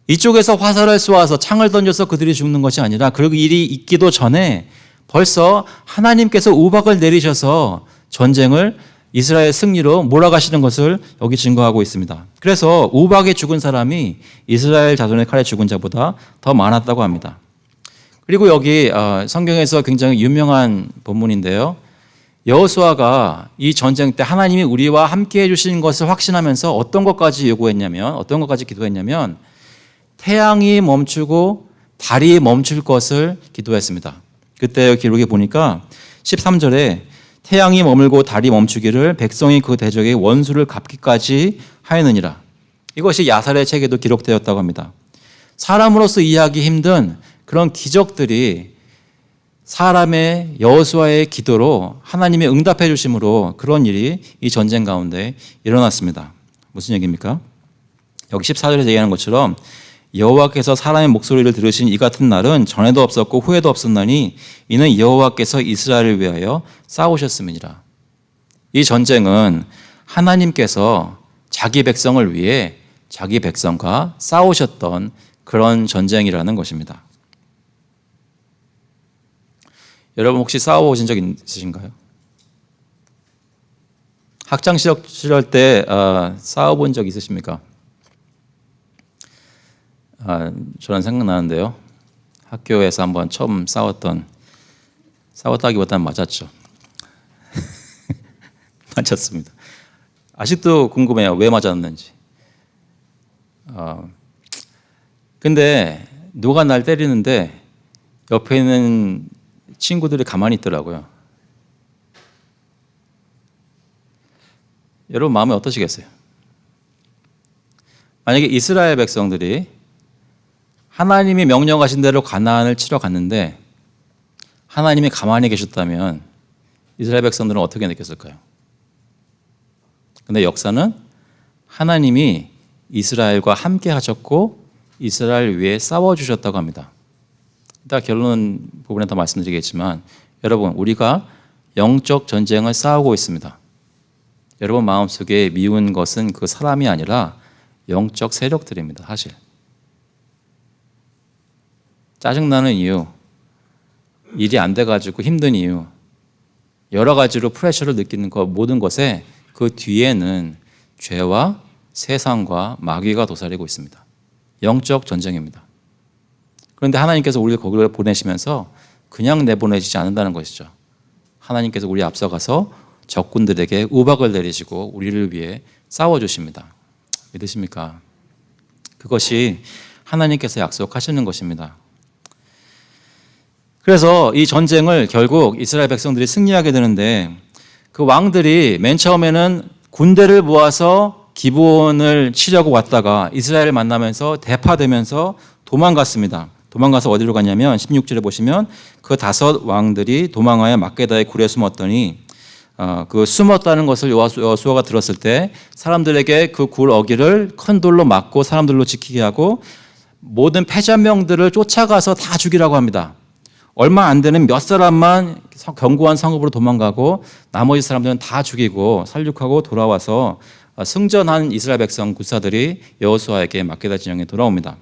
이쪽에서 화살을 쏘아서 창을 던져서 그들이 죽는 것이 아니라 그 일이 있기도 전에 벌써 하나님께서 우박을 내리셔서 전쟁을 이스라엘 승리로 몰아가시는 것을 여기 증거하고 있습니다. 그래서 우박에 죽은 사람이 이스라엘 자손의 칼에 죽은 자보다 더 많았다고 합니다. 그리고 여기 성경에서 굉장히 유명한 본문인데요. 여호수아가 이 전쟁 때 하나님이 우리와 함께 해주신 것을 확신하면서 어떤 것까지 기도했냐면 태양이 멈추고 달이 멈출 것을 기도했습니다. 그때 기록에 보니까 13절에 태양이 머물고 달이 멈추기를 백성이 그 대적의 원수를 갚기까지 하였느니라. 이것이 야살의 책에도 기록되었다고 합니다. 사람으로서 이해하기 힘든 그런 기적들이 사람의 여호수아의 기도로 하나님의 응답해 주심으로 그런 일이 이 전쟁 가운데 일어났습니다. 무슨 얘기입니까? 여기 14절에 얘기하는 것처럼 여호와께서 사람의 목소리를 들으신 이 같은 날은 전에도 없었고 후에도 없었나니 이는 여호와께서 이스라엘을 위하여 싸우셨음이니라. 이 전쟁은 하나님께서 자기 백성을 위해 자기 백성과 싸우셨던 그런 전쟁이라는 것입니다. 여러분 혹시 싸워보신 적 있으신가요? 학창 시절 때 싸워본 적 있으십니까? 저는 생각나는데요. 학교에서 한번 처음 싸웠다기보다는 맞았죠. 맞았습니다. 아직도 궁금해요. 왜 맞았는지. 근데 누가 날 때리는데 옆에 있는 친구들이 가만히 있더라고요. 여러분 마음이 어떠시겠어요? 만약에 이스라엘 백성들이 하나님이 명령하신 대로 가나안을 치러 갔는데 하나님이 가만히 계셨다면 이스라엘 백성들은 어떻게 느꼈을까요? 근데 역사는 하나님이 이스라엘과 함께 하셨고 이스라엘 위해 싸워주셨다고 합니다. 이따 결론 부분에 더 말씀드리겠지만 여러분 우리가 영적 전쟁을 싸우고 있습니다. 여러분 마음속에 미운 것은 그 사람이 아니라 영적 세력들입니다. 사실 짜증나는 이유, 일이 안 돼가지고 힘든 이유, 여러 가지로 프레셔를 느끼는 것, 모든 것에 그 뒤에는 죄와 세상과 마귀가 도사리고 있습니다. 영적 전쟁입니다. 그런데 하나님께서 우리를 거기를 보내시면서 그냥 내보내시지 않는다는 것이죠. 하나님께서 우리 앞서가서 적군들에게 우박을 내리시고 우리를 위해 싸워주십니다. 믿으십니까? 그것이 하나님께서 약속하시는 것입니다. 그래서 이 전쟁을 결국 이스라엘 백성들이 승리하게 되는데 그 왕들이 맨 처음에는 군대를 모아서 기브온을 치려고 왔다가 이스라엘을 만나면서 대파되면서 도망갔습니다. 도망가서 어디로 갔냐면 16절에 보시면 그 다섯 왕들이 도망하여 막게다의 굴에 숨었더니 그 숨었다는 것을 여호수아가 들었을 때 사람들에게 그 굴 어기를 큰 돌로 막고 사람들로 지키게 하고 모든 패잔명들을 쫓아가서 다 죽이라고 합니다. 얼마 안 되는 몇 사람만 견고한 성읍으로 도망가고 나머지 사람들은 다 죽이고 살육하고 돌아와서 승전한 이스라엘 백성 군사들이 여호수아에게 막게다 진영에 돌아옵니다.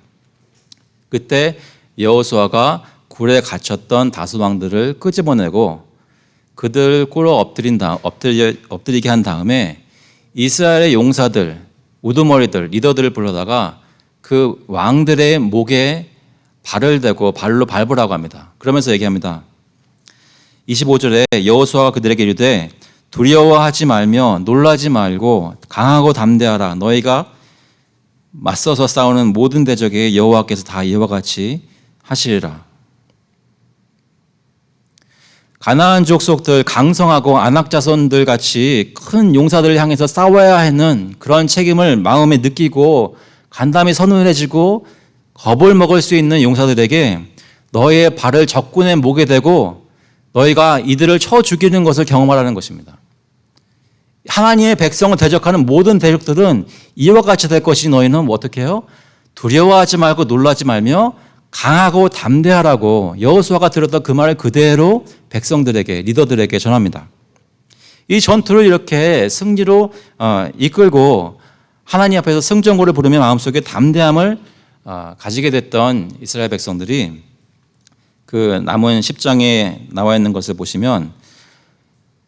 그때 여호수아가 굴에 갇혔던 다섯 왕들을 끄집어내고 그들 꿇어 엎드리게 한 다음에 이스라엘의 용사들, 우두머리들, 리더들을 불러다가 그 왕들의 목에 발을 대고 발로 밟으라고 합니다. 그러면서 얘기합니다. 25절에 여호수아가 그들에게 이르되 두려워하지 말며 놀라지 말고 강하고 담대하라. 너희가 맞서서 싸우는 모든 대적에 여호와께서 다 이와 같이 하시리라. 가나안 족속들 강성하고 아낙 자손들 같이 큰 용사들을 향해서 싸워야 하는 그런 책임을 마음에 느끼고 간담이 서늘해지고 겁을 먹을 수 있는 용사들에게 너희의 발을 적군의 목에 대고 너희가 이들을 쳐 죽이는 것을 경험하라는 것입니다. 하나님의 백성을 대적하는 모든 대적들은 이와 같이 될 것이 너희는 어떻게 해요? 두려워하지 말고 놀라지 말며 강하고 담대하라고 여호수아가 들었던 그 말을 그대로 백성들에게, 리더들에게 전합니다. 이 전투를 이렇게 승리로 이끌고 하나님 앞에서 승전고를 부르며 마음속에 담대함을 가지게 됐던 이스라엘 백성들이 그 남은 10장에 나와 있는 것을 보시면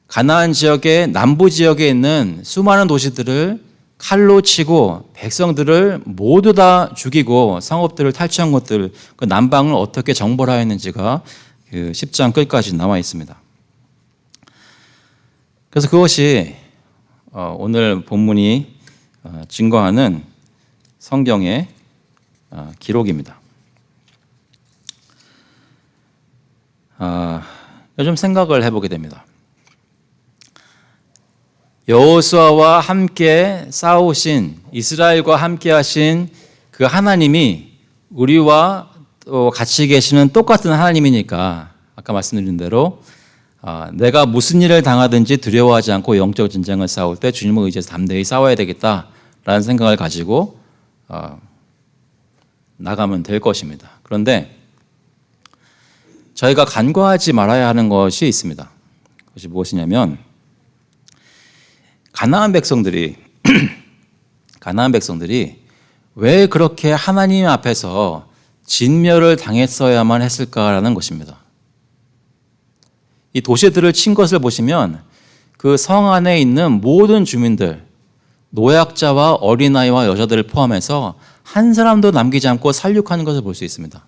가나안 지역의 남부 지역에 있는 수많은 도시들을 칼로 치고 백성들을 모두 다 죽이고 성읍들을 탈취한 것들, 그 남방을 어떻게 정벌하였는지가 그 10장 끝까지 나와 있습니다. 그래서 그것이 오늘 본문이 증거하는 성경의 기록입니다. 요즘 생각을 해보게 됩니다. 여호수아와 함께 싸우신, 이스라엘과 함께 하신 그 하나님이 우리와 또 같이 계시는 똑같은 하나님이니까 아까 말씀드린 대로 내가 무슨 일을 당하든지 두려워하지 않고 영적 전쟁을 싸울 때 주님을 의지해서 담대히 싸워야 되겠다라는 생각을 가지고 나가면 될 것입니다. 그런데 저희가 간과하지 말아야 하는 것이 있습니다. 그것이 무엇이냐면 가나안 백성들이 왜 그렇게 하나님 앞에서 진멸을 당했어야만 했을까라는 것입니다. 이 도시들을 친 것을 보시면 그 성 안에 있는 모든 주민들, 노약자와 어린아이와 여자들을 포함해서 한 사람도 남기지 않고 살육하는 것을 볼 수 있습니다.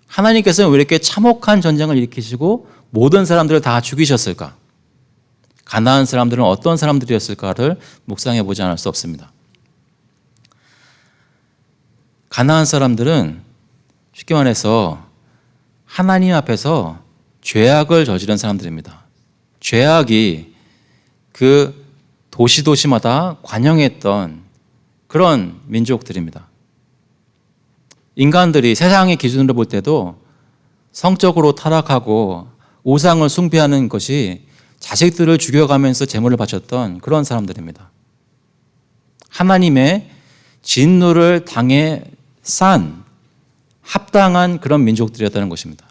하나님께서는 왜 이렇게 참혹한 전쟁을 일으키시고 모든 사람들을 다 죽이셨을까? 가나안 사람들은 어떤 사람들이었을까를 묵상해 보지 않을 수 없습니다. 가나안 사람들은 쉽게 말해서 하나님 앞에서 죄악을 저지른 사람들입니다. 죄악이 그 도시마다 관영했던 그런 민족들입니다. 인간들이 세상의 기준으로 볼 때도 성적으로 타락하고 우상을 숭배하는 것이 자식들을 죽여가면서 제물을 바쳤던 그런 사람들입니다. 하나님의 진노를 당해 싼 합당한 그런 민족들이었다는 것입니다.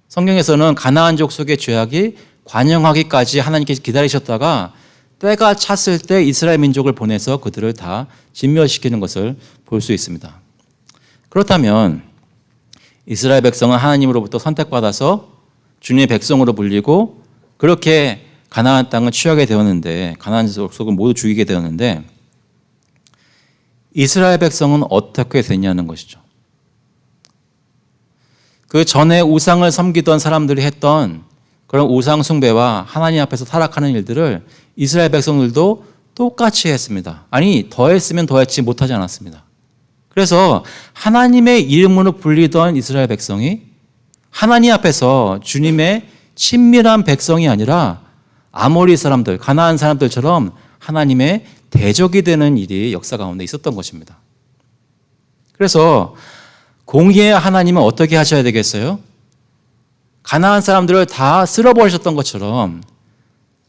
성경에서는 가나안 족속의 죄악이 관영하기까지 하나님께서 기다리셨다가 때가 찼을 때 이스라엘 민족을 보내서 그들을 다 진멸시키는 것을 볼 수 있습니다. 그렇다면 이스라엘 백성은 하나님으로부터 선택받아서 주님의 백성으로 불리고 그렇게 가나안 땅을 취하게 되었는데, 가나안 족속을 모두 죽이게 되었는데 이스라엘 백성은 어떻게 됐냐는 것이죠. 그 전에 우상을 섬기던 사람들이 했던 그런 우상 숭배와 하나님 앞에서 타락하는 일들을 이스라엘 백성들도 똑같이 했습니다. 아니, 더했으면 더했지 못하지 않았습니다. 그래서 하나님의 이름으로 불리던 이스라엘 백성이 하나님 앞에서 주님의 친밀한 백성이 아니라 아모리 사람들, 가나안 사람들처럼 하나님의 대적이 되는 일이 역사 가운데 있었던 것입니다. 그래서 공의의 하나님은 어떻게 하셔야 되겠어요? 가나안 사람들을 다 쓸어버리셨던 것처럼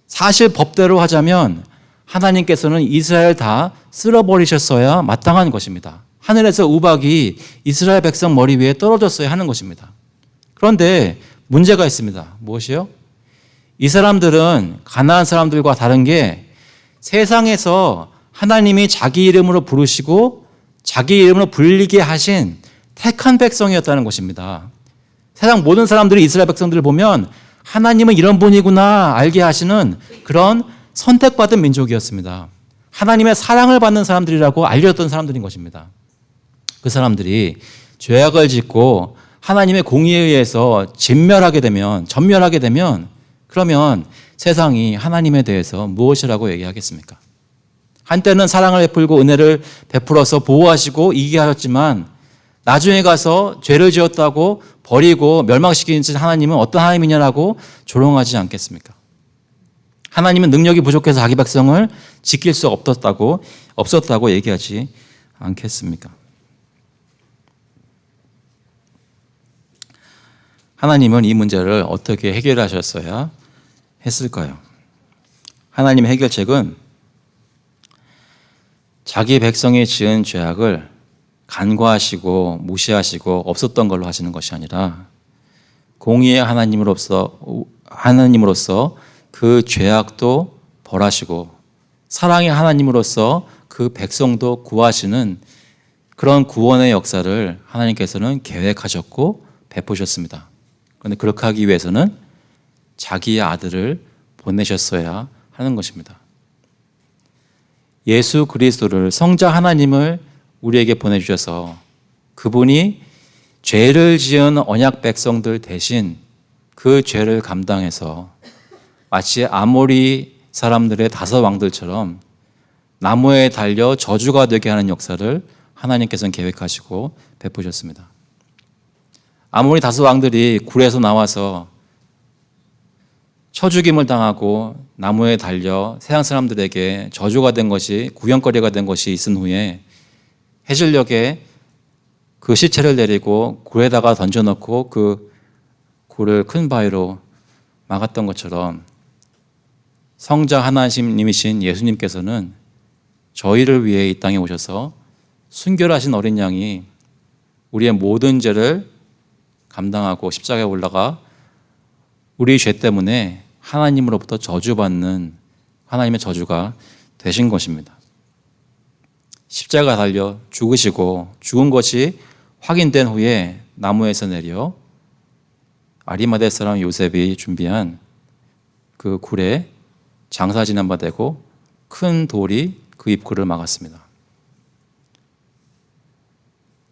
사실 법대로 하자면 하나님께서는 이스라엘 다 쓸어버리셨어야 마땅한 것입니다. 하늘에서 우박이 이스라엘 백성 머리 위에 떨어졌어야 하는 것입니다. 그런데 문제가 있습니다. 무엇이요? 이 사람들은 가나안 사람들과 다른 게 세상에서 하나님이 자기 이름으로 부르시고 자기 이름으로 불리게 하신 택한 백성이었다는 것입니다. 세상 모든 사람들이 이스라엘 백성들을 보면 하나님은 이런 분이구나 알게 하시는 그런 선택받은 민족이었습니다. 하나님의 사랑을 받는 사람들이라고 알려졌던 사람들인 것입니다. 그 사람들이 죄악을 짓고 하나님의 공의에 의해서 전멸하게 되면 그러면 세상이 하나님에 대해서 무엇이라고 얘기하겠습니까? 한때는 사랑을 베풀고 은혜를 베풀어서 보호하시고 이기게 하셨지만 나중에 가서 죄를 지었다고 버리고 멸망시키는 하나님은 어떤 하나님이냐라고 조롱하지 않겠습니까? 하나님은 능력이 부족해서 자기 백성을 지킬 수 없었다고 얘기하지 않겠습니까? 하나님은 이 문제를 어떻게 해결하셨어야 했을까요? 하나님의 해결책은 자기 백성이 지은 죄악을 간과하시고 무시하시고 없었던 걸로 하시는 것이 아니라 공의의 하나님으로서 그 죄악도 벌하시고 사랑의 하나님으로서 그 백성도 구하시는 그런 구원의 역사를 하나님께서는 계획하셨고 베푸셨습니다. 그런데 그렇게 하기 위해서는 자기의 아들을 보내셨어야 하는 것입니다. 예수 그리스도를 성자 하나님을 우리에게 보내주셔서 그분이 죄를 지은 언약 백성들 대신 그 죄를 감당해서 마치 아모리 사람들의 5 왕들처럼 나무에 달려 저주가 되게 하는 역사를 하나님께서는 계획하시고 베푸셨습니다. 아모리 5 왕들이 굴에서 나와서 쳐죽임을 당하고 나무에 달려 세상 사람들에게 저주가 된 것이 구경거리가 된 것이 있은 후에 해질녘에 그 시체를 내리고 굴에다가 던져놓고 그 굴을 큰 바위로 막았던 것처럼 성자 하나님이신 예수님께서는 저희를 위해 이 땅에 오셔서 순결하신 어린 양이 우리의 모든 죄를 감당하고 십자가에 올라가 우리 죄 때문에 하나님으로부터 저주받는 하나님의 저주가 되신 것입니다. 십자가 달려 죽으시고 죽은 것이 확인된 후에 나무에서 내려 아리마대 사람 요셉이 준비한 그 굴에 장사 지난 바 되고 큰 돌이 그 입구를 막았습니다.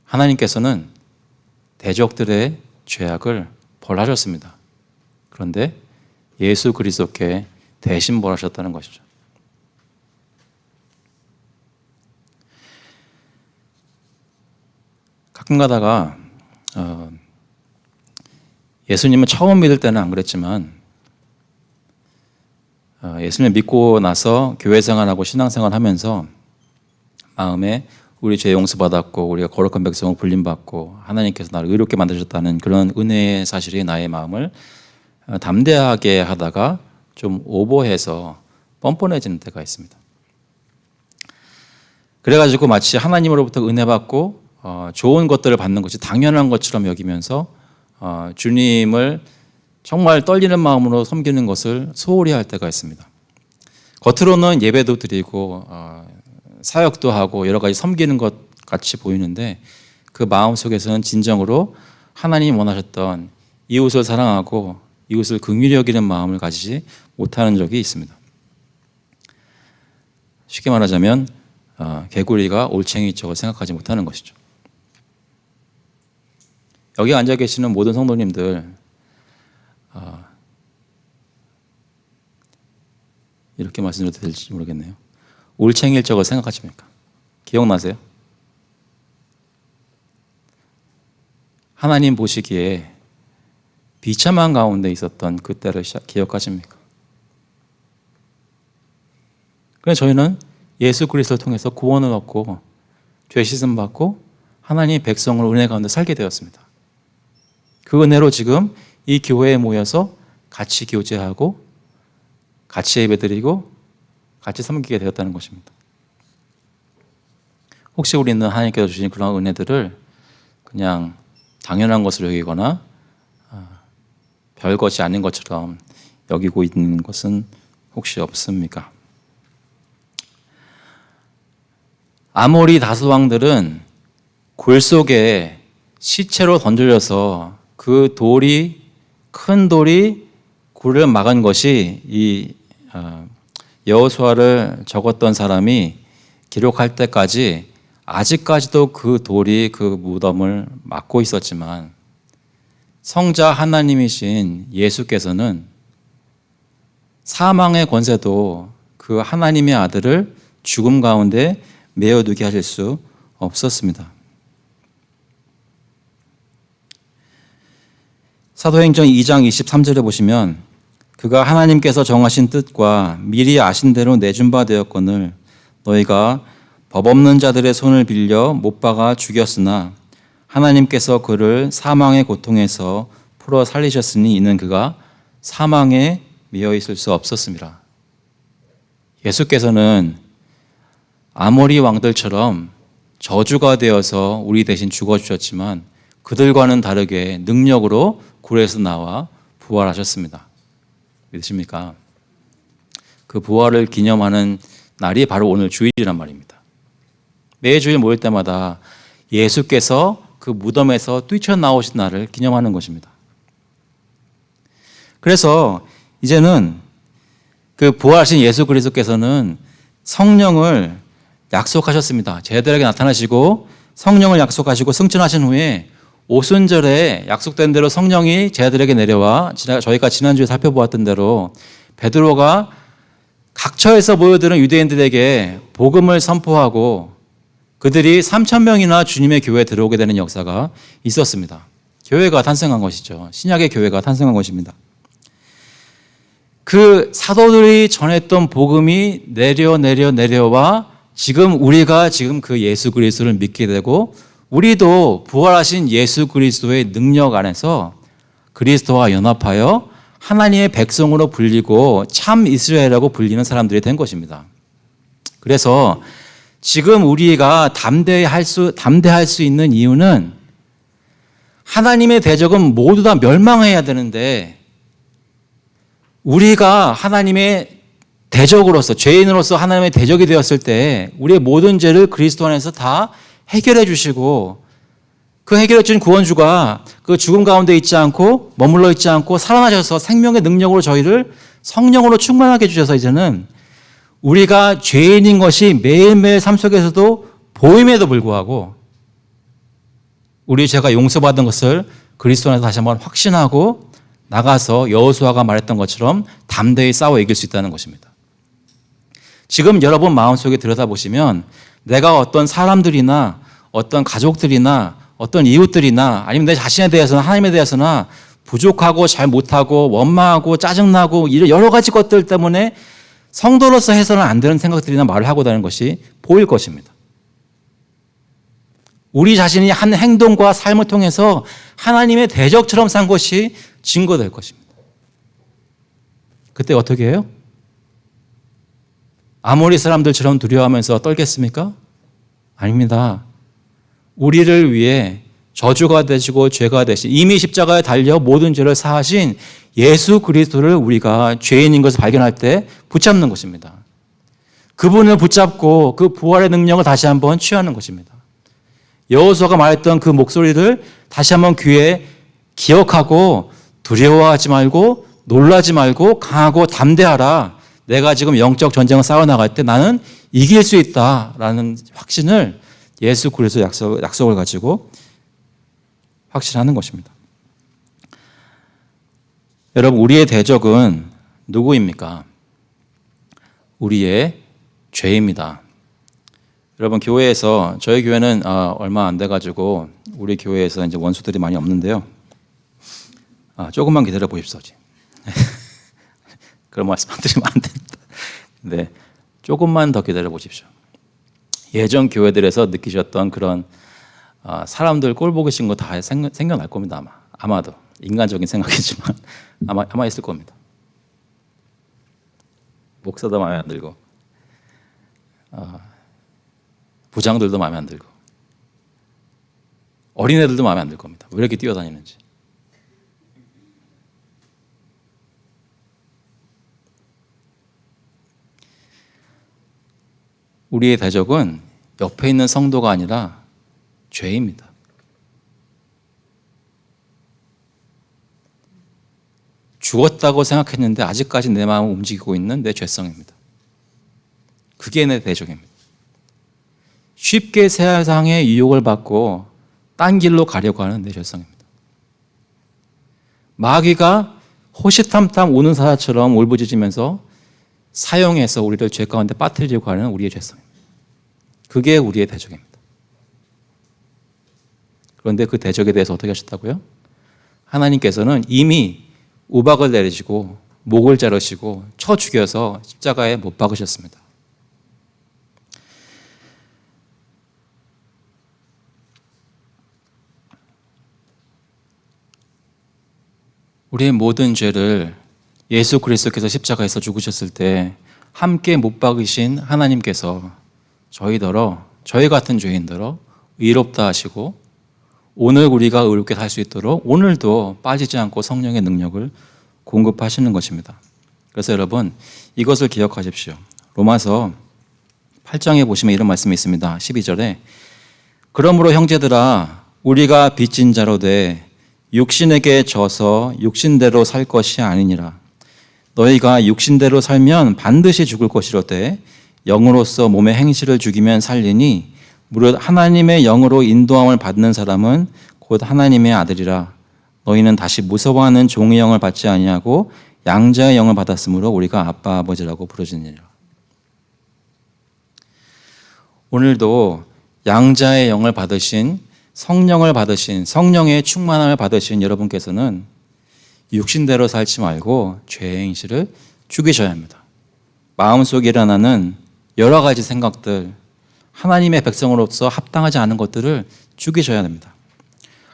하나님께서는 대적들의 죄악을 벌하셨습니다. 그런데 예수 그리스도께 대신 벌하셨다는 것이죠. 가끔 가다가 예수님을 처음 믿을 때는 안 그랬지만 예수님을 믿고 나서 교회 생활하고 신앙생활 하면서 마음에 우리 죄 용서받았고 우리가 거룩한 백성으로 불림받고 하나님께서 나를 의롭게 만드셨다는 그런 은혜의 사실이 나의 마음을 담대하게 하다가 좀 오버해서 뻔뻔해지는 때가 있습니다. 그래가지고 마치 하나님으로부터 은혜 받고 좋은 것들을 받는 것이 당연한 것처럼 여기면서 주님을 정말 떨리는 마음으로 섬기는 것을 소홀히 할 때가 있습니다. 겉으로는 예배도 드리고 사역도 하고 여러 가지 섬기는 것 같이 보이는데 그 마음 속에서는 진정으로 하나님이 원하셨던 이웃을 사랑하고 이웃을 긍휼히 여기는 마음을 가지지 못하는 적이 있습니다. 쉽게 말하자면 개구리가 올챙이 쪽을 생각하지 못하는 것이죠. 여기 앉아 계시는 모든 성도님들 이렇게 말씀드려도 될지 모르겠네요. 올챙이일 적을 생각하십니까? 기억나세요? 하나님 보시기에 비참한 가운데 있었던 그때를 기억하십니까? 그래서 저희는 예수 그리스도를 통해서 구원을 얻고 죄 씻음 받고 하나님의 백성을 은혜 가운데 살게 되었습니다. 그 은혜로 지금 이 교회에 모여서 같이 교제하고 같이 예배드리고 같이 섬기게 되었다는 것입니다. 혹시 우리는 하나님께서 주신 그런 은혜들을 그냥 당연한 것으로 여기거나 별것이 아닌 것처럼 여기고 있는 것은 혹시 없습니까? 아모리 5 왕들은 굴 속에 시체로 던져져서 그 돌이 큰 돌이 굴을 막은 것이 이 여호수아를 적었던 사람이 기록할 때까지 아직까지도 그 돌이 그 무덤을 막고 있었지만 성자 하나님이신 예수께서는 사망의 권세도 그 하나님의 아들을 죽음 가운데 메어두게 하실 수 없었습니다. 사도행전 2장 23절에 보시면 그가 하나님께서 정하신 뜻과 미리 아신 대로 내준 바 되었거늘 너희가 법 없는 자들의 손을 빌려 못 박아 죽였으나 하나님께서 그를 사망의 고통에서 풀어 살리셨으니 이는 그가 사망에 미어 있을 수 없었습니다. 예수께서는 아모리 왕들처럼 저주가 되어서 우리 대신 죽어주셨지만 그들과는 다르게 능력으로 굴에서 나와 부활하셨습니다. 믿으십니까? 그 부활을 기념하는 날이 바로 오늘 주일이란 말입니다. 매주일 모일 때마다 예수께서 그 무덤에서 뛰쳐나오신 날을 기념하는 것입니다. 그래서 이제는 그 부활하신 예수 그리스도께서는 성령을 약속하셨습니다. 제자들에게 나타나시고 성령을 약속하시고 승천하신 후에 오순절에 약속된 대로 성령이 제자들에게 내려와 저희가 지난주에 살펴보았던 대로 베드로가 각처에서 모여드는 유대인들에게 복음을 선포하고 그들이 3,000명이나 주님의 교회에 들어오게 되는 역사가 있었습니다. 교회가 탄생한 것이죠. 신약의 교회가 탄생한 것입니다. 그 사도들이 전했던 복음이 내려와 지금 우리가 지금 그 예수 그리스도를 믿게 되고 우리도 부활하신 예수 그리스도의 능력 안에서 그리스도와 연합하여 하나님의 백성으로 불리고 참 이스라엘이라고 불리는 사람들이 된 것입니다. 그래서 지금 우리가 담대할 수 있는 이유는 하나님의 대적은 모두 다 멸망해야 되는데 우리가 하나님의 대적으로서 죄인으로서 하나님의 대적이 되었을 때 우리의 모든 죄를 그리스도 안에서 다 해결해 주시고 그 해결해 주신 구원주가 그 죽음 가운데 있지 않고 머물러 있지 않고 살아나셔서 생명의 능력으로 저희를 성령으로 충만하게 해주셔서 이제는 우리가 죄인인 것이 매일매일 삶 속에서도 보임에도 불구하고 우리 죄가 용서받은 것을 그리스도 안에서 다시 한번 확신하고 나가서 여호수아가 말했던 것처럼 담대히 싸워 이길 수 있다는 것입니다. 지금 여러분 마음속에 들여다보시면 내가 어떤 사람들이나 어떤 가족들이나 어떤 이웃들이나 아니면 내 자신에 대해서나 하나님에 대해서나 부족하고 잘 못하고 원망하고 짜증나고 이런 여러 가지 것들 때문에 성도로서 해서는 안 되는 생각들이나 말을 하고 다니는 것이 보일 것입니다. 우리 자신이 한 행동과 삶을 통해서 하나님의 대적처럼 산 것이 증거될 것입니다. 그때 어떻게 해요? 아모리 사람들처럼 두려워하면서 떨겠습니까? 아닙니다. 우리를 위해 저주가 되시고 죄가 되신 이미 십자가에 달려 모든 죄를 사하신 예수 그리스도를 우리가 죄인인 것을 발견할 때 붙잡는 것입니다. 그분을 붙잡고 그 부활의 능력을 다시 한번 취하는 것입니다. 여호수아가 말했던 그 목소리를 다시 한번 귀에 기억하고 두려워하지 말고 놀라지 말고 강하고 담대하라. 내가 지금 영적 전쟁을 싸워나갈 때 나는 이길 수 있다라는 확신을 예수 그리스도 약속을 가지고 확신하는 것입니다. 여러분, 우리의 대적은 누구입니까? 우리의 죄입니다. 여러분, 교회에서 저희 교회는 얼마 안 돼가지고 우리 교회에서 이제 원수들이 많이 없는데요. 조금만 기다려 보십시오. 그런 말씀 안 드리면 안 됩니다. 네, 조금만 더 기다려 보십시오. 예전 교회들에서 느끼셨던 그런 사람들 꼴 보기 싫은 거 다 생겨날 겁니다. 아마도 인간적인 생각이지만 아마 있을 겁니다. 목사도 마음에 안 들고 부장들도 마음에 안 들고 어린애들도 마음에 안 들 겁니다. 왜 이렇게 뛰어다니는지. 우리의 대적은 옆에 있는 성도가 아니라 죄입니다. 죽었다고 생각했는데 아직까지 내 마음을 움직이고 있는 내 죄성입니다. 그게 내 대적입니다. 쉽게 세상의 유혹을 받고 딴 길로 가려고 하는 내 죄성입니다. 마귀가 호시탐탐 오는 사자처럼 울부짖으면서 사용해서 우리를 죄 가운데 빠뜨리려고 하는 우리의 죄성입니다. 그게 우리의 대적입니다. 그런데 그 대적에 대해서 어떻게 하셨다고요? 하나님께서는 이미 우박을 내리시고 목을 자르시고 쳐 죽여서 십자가에 못 박으셨습니다. 우리의 모든 죄를 예수 그리스도께서 십자가에서 죽으셨을 때 함께 못 박으신 하나님께서 저희 같은 죄인들어 의롭다 하시고 오늘 우리가 의롭게 살 수 있도록 오늘도 빠지지 않고 성령의 능력을 공급하시는 것입니다. 그래서 여러분 이것을 기억하십시오. 로마서 8장에 보시면 이런 말씀이 있습니다. 12절에 그러므로 형제들아 우리가 빚진 자로 돼 육신에게 져서 육신대로 살 것이 아니니라. 너희가 육신대로 살면 반드시 죽을 것이로되 영으로서 몸의 행실을 죽이면 살리니 무릇 하나님의 영으로 인도함을 받는 사람은 곧 하나님의 아들이라. 너희는 다시 무서워하는 종의 영을 받지 아니하고 양자의 영을 받았으므로 우리가 아빠 아버지라고 부르짖느니라. 오늘도 양자의 영을 받으신 성령을 받으신 성령의 충만함을 받으신 여러분께서는 육신대로 살지 말고 죄의 행실을 죽이셔야 합니다. 마음속에 일어나는 여러 가지 생각들, 하나님의 백성으로서 합당하지 않은 것들을 죽이셔야 됩니다.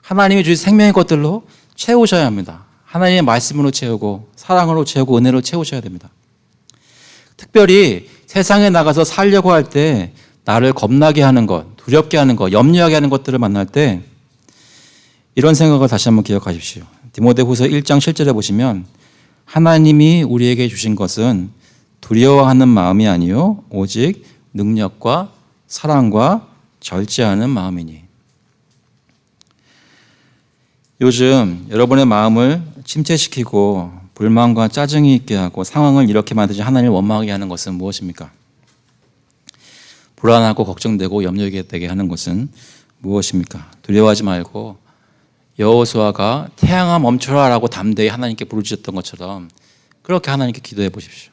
하나님이 주신 생명의 것들로 채우셔야 합니다. 하나님의 말씀으로 채우고 사랑으로 채우고 은혜로 채우셔야 됩니다. 특별히 세상에 나가서 살려고 할 때 나를 겁나게 하는 것, 두렵게 하는 것, 염려하게 하는 것들을 만날 때 이런 생각을 다시 한번 기억하십시오. 디모데후서 1장 7절에 보시면 하나님이 우리에게 주신 것은 두려워하는 마음이 아니요 오직 능력과 사랑과 절제하는 마음이니. 요즘 여러분의 마음을 침체시키고 불만과 짜증이 있게 하고 상황을 이렇게 만드신 하나님을 원망하게 하는 것은 무엇입니까? 불안하고 걱정되고 염려되게 하는 것은 무엇입니까? 두려워하지 말고 여호수아가 태양아 멈춰라라고 담대히 하나님께 부르짖었던 것처럼 그렇게 하나님께 기도해 보십시오.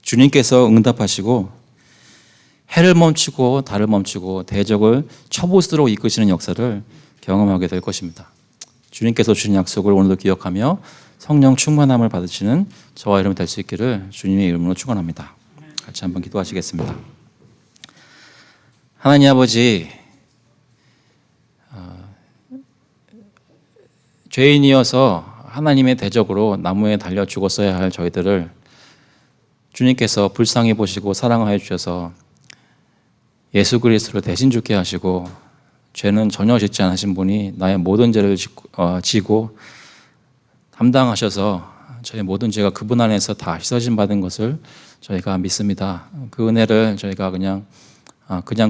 주님께서 응답하시고 해를 멈추고 달을 멈추고 대적을 처보스로 이끄시는 역사를 경험하게 될 것입니다. 주님께서 주신 약속을 오늘도 기억하며 성령 충만함을 받으시는 저와 여러분 될 수 있기를 주님의 이름으로 축원합니다. 같이 한번 기도하시겠습니다. 하나님 아버지, 죄인이어서 하나님의 대적으로 나무에 달려 죽었어야 할 저희들을 주님께서 불쌍히 보시고 사랑하여 주셔서 예수 그리스도를 대신 죽게 하시고 죄는 전혀 짓지 않으신 분이 나의 모든 죄를 지고 담당하셔서 저희 모든 죄가 그분 안에서 다 씻어짐 받은 것을 저희가 믿습니다. 그 은혜를 저희가 그냥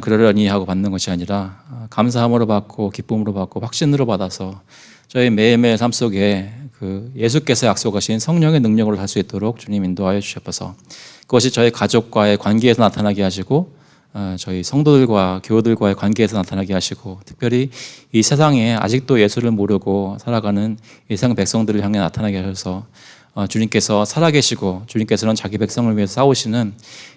그러려니 하고 받는 것이 아니라 감사함으로 받고 기쁨으로 받고 확신으로 받아서 저희 매일매일 삶 속에 그 예수께서 약속하신 성령의 능력으로 살 수 있도록 주님 인도하여 주셔서 그것이 저희 가족과의 관계에서 나타나게 하시고 저희 성도들과 교우들과의 관계에서 나타나게 하시고 특별히 이 세상에 아직도 예수를 모르고 살아가는 이 세상 백성들을 향해 나타나게 하셔서 주님께서 살아계시고 주님께서는 자기 백성을 위해서 싸우시는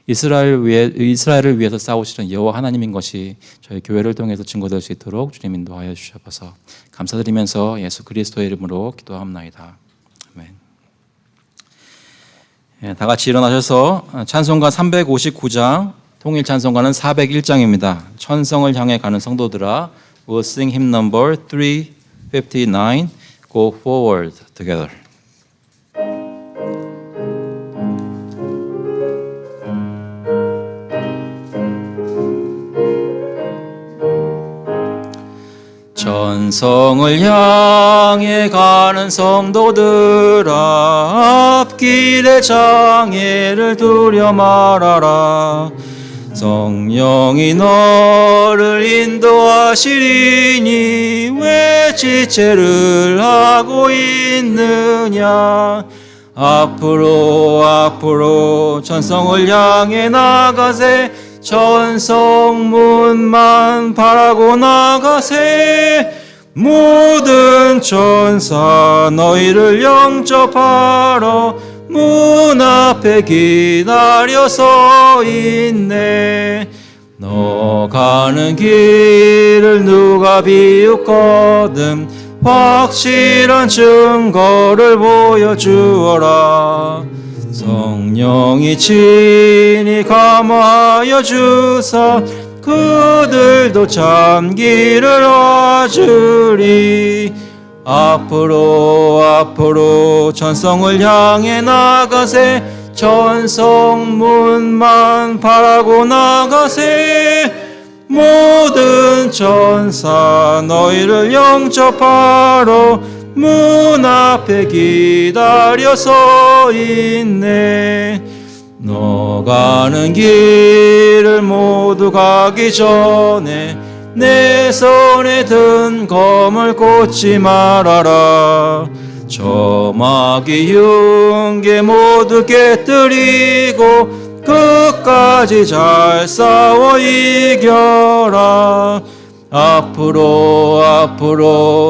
이스라엘을 위해서 싸우시는 여호와 하나님인 것이 저희 교회를 통해서 증거될 수 있도록 주님 인도하여 주셔서 감사드리면서 예수 그리스도의 이름으로 기도합나이다. 아멘. 예, 다 같이 일어나셔서 찬송가 359장 통일 찬송가는 401장입니다. 천성을 향해 가는 성도들아, we'll sing hymn number 359, go forward together. 천성을 향해 가는 성도들아, 앞길의 장애를 두려 말아라. 성령이 너를 인도하시리니 왜 지체를 하고 있느냐. 앞으로 천성을 향해 나가세. 천성문만 바라고 나가세. 모든 천사 너희를 영접하러 문 앞에 기다려 서 있네. 너 가는 길을 누가 비웃거든 확실한 증거를 보여주어라. 성령이 친히 감화하여 주사 그들도 참기를 와주리. 앞으로 천성을 향해 나가세. 천성문만 바라고 나가세. 모든 천사 너희를 영접하러 문 앞에 기다려 서 있네. 너 가는 길을 모두 가기 전에 내 손에 든 검을 꽂지 말아라. 저 마귀 흉계 모두 깨뜨리고 끝까지 잘 싸워 이겨라. 앞으로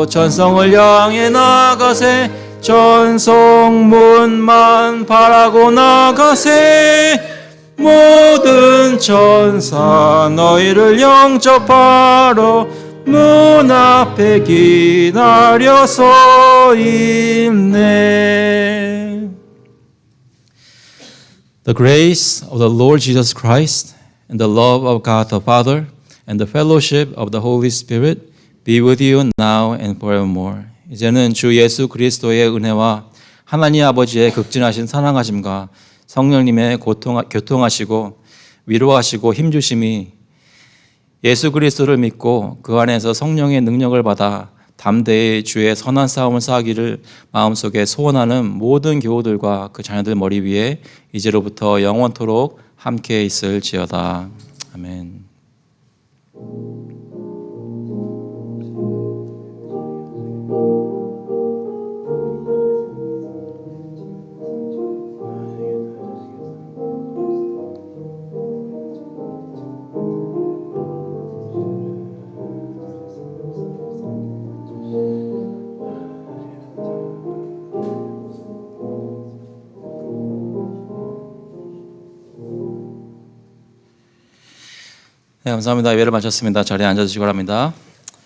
천성을 향해 나가세. 천성문만 바라고 나가세. 모든 천사 너희를 영접하러 문 앞에 기다려 서 있네. The grace of the Lord Jesus Christ and the love of God the Father and the fellowship of the Holy Spirit be with you now and forevermore. 이제는 주 예수 그리스도의 은혜와 하나님 아버지의 극진하신 사랑하심과 성령님의 교통하시고 위로하시고 힘주심이 예수 그리스도를 믿고 그 안에서 성령의 능력을 받아 담대히 주의 선한 싸움을 싸기를 마음속에 소원하는 모든 교우들과 그 자녀들 머리 위에 이제로부터 영원토록 함께 있을지어다. 아멘. 네, 감사합니다. 예배를 마쳤습니다. 자리에 앉아주시기 바랍니다.